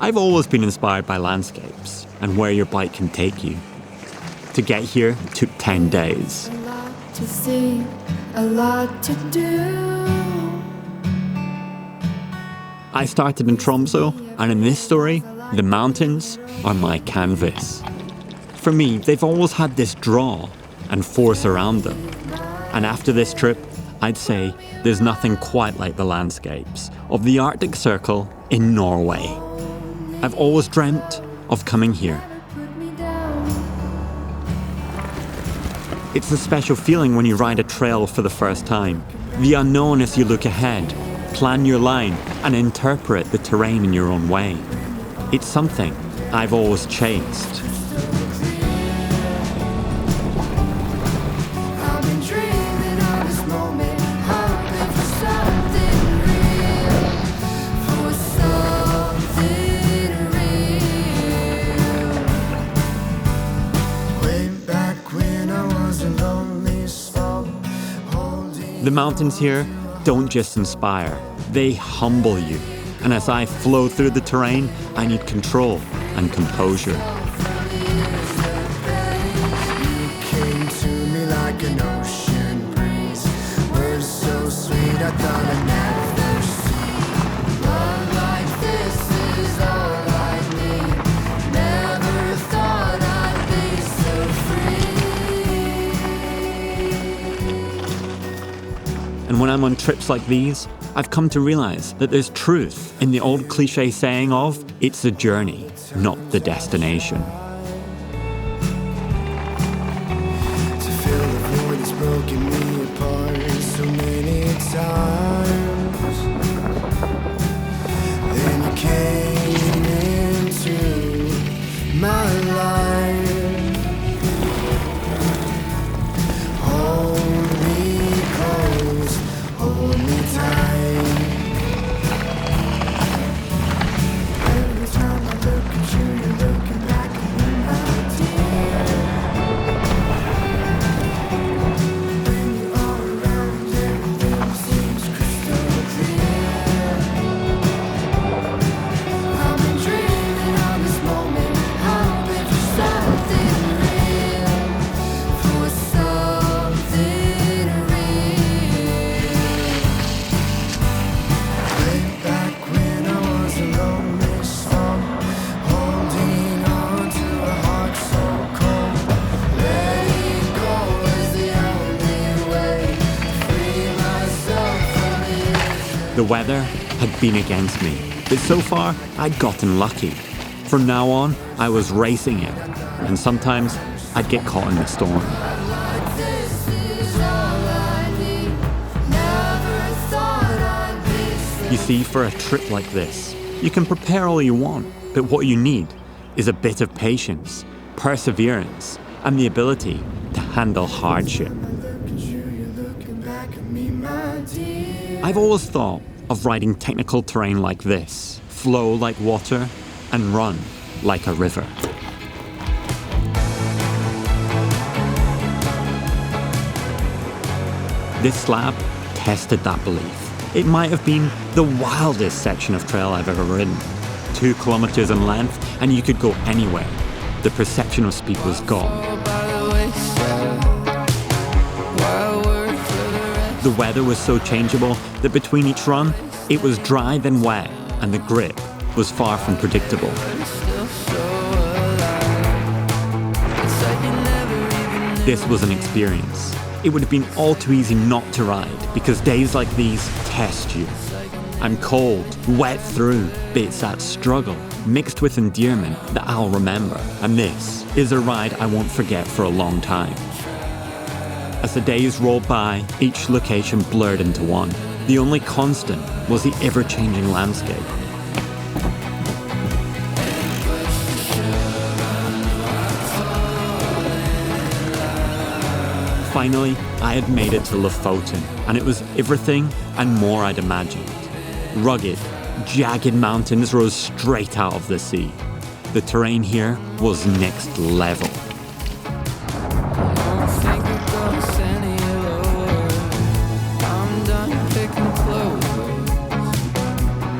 I've always been inspired by landscapes and where your bike can take you. To get here took 10 days. A lot to see, a lot to do. I started in Tromsø, and in this story, the mountains are my canvas. For me, they've always had this draw and force around them. And after this trip, I'd say there's nothing quite like the landscapes of the Arctic Circle in Norway. I've always dreamt of coming here. It's a special feeling when you ride a trail for the first time. The unknown as you look ahead, plan your line, and interpret the terrain in your own way. It's something I've always chased. The mountains here don't just inspire, they humble you. And as I flow through the terrain, I need control and composure. You came to me like an ocean breeze. Words so sweet, I thought I'd never see. Love like this is all I need. Never thought I'd be so free. And when I'm on trips like these, I've come to realize that there's truth in the old cliche saying of, it's the journey, not the destination. To fill the void that's broken me apart so many times. Then you came into my life. Hold me close, hold me tight. Every time I look at you, you're looking back at me, my dear. When you are around, everything seems crystal clear. I've been dreaming of this moment, hoping for something real, for something real. Way back when I was a lonely soul, holding on to a heart so cold. Letting go is the only way to free myself from you. The weather had been against me, but so far I'd gotten lucky. From now on, I was racing it, and sometimes I'd get caught in the storm. Like this is all I need. Never thought I'd be so. You see, for a trip like this, you can prepare all you want, but what you need is a bit of patience, perseverance, and the ability to handle hardship. Look at you, you're looking back at me, my dear. I've always thought of riding technical terrain like this, flow like water and run like a river. This slab tested that belief. It might have been the wildest section of trail I've ever ridden. 2 kilometers in length, and you could go anywhere. The perception of speed was gone. The weather was so changeable that between each run, it was dry then wet, and the grip was far from predictable. This was an experience. It would have been all too easy not to ride, because days like these test you. I'm cold, wet through, but it's that struggle, mixed with endearment, that I'll remember. And this is a ride I won't forget for a long time. As the days rolled by, each location blurred into one. The only constant was the ever-changing landscape. Finally, I had made it to Lofoten, and it was everything and more I'd imagined. Rugged, jagged mountains rose straight out of the sea. The terrain here was next level. Picking clothes,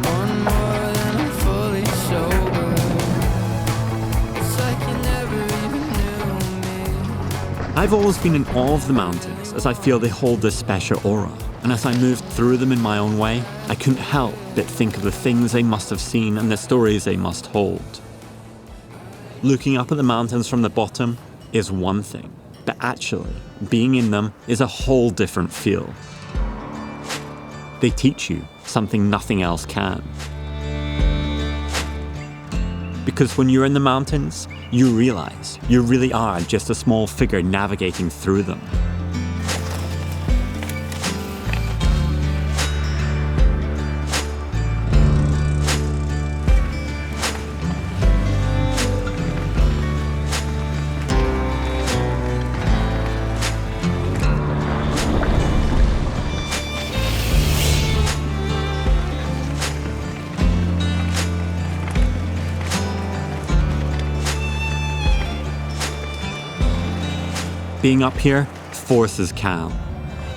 one more than I'm fully sober. I've always been in awe of the mountains as I feel they hold this special aura, and as I moved through them in my own way, I couldn't help but think of the things they must have seen and the stories they must hold. Looking up at the mountains from the bottom is one thing, but actually, being in them is a whole different feel. They teach you something nothing else can. Because when you're in the mountains, you realize you really are just a small figure navigating through them. Being up here forces calm.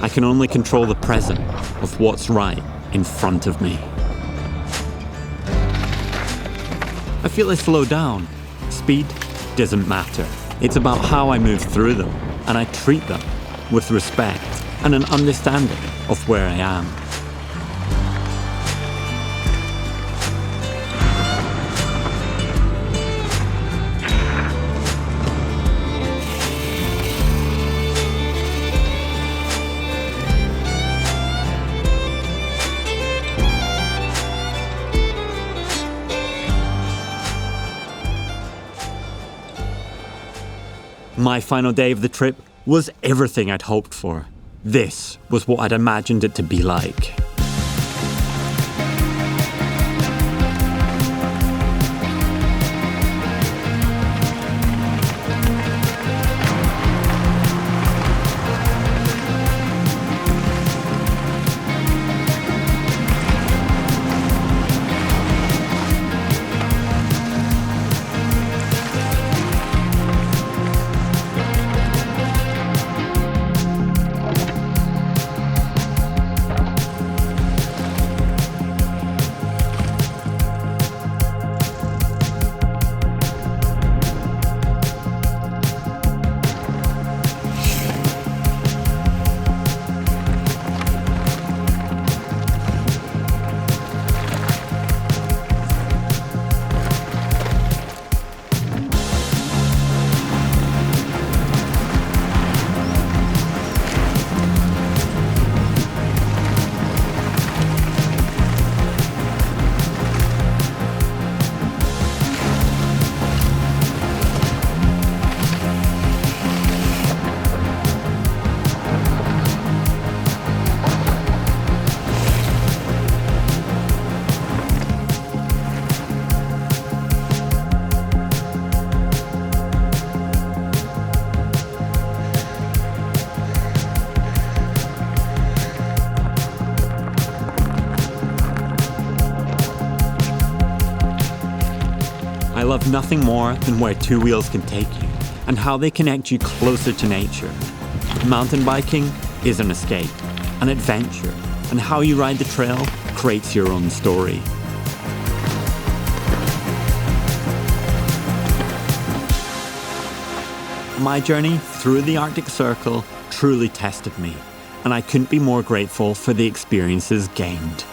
I can only control the present of what's right in front of me. I feel I slow down. Speed doesn't matter. It's about how I move through them, and I treat them with respect and an understanding of where I am. My final day of the trip was everything I'd hoped for. This was what I'd imagined it to be like. I love nothing more than where two wheels can take you and how they connect you closer to nature. Mountain biking is an escape, an adventure, and how you ride the trail creates your own story. My journey through the Arctic Circle truly tested me, and I couldn't be more grateful for the experiences gained.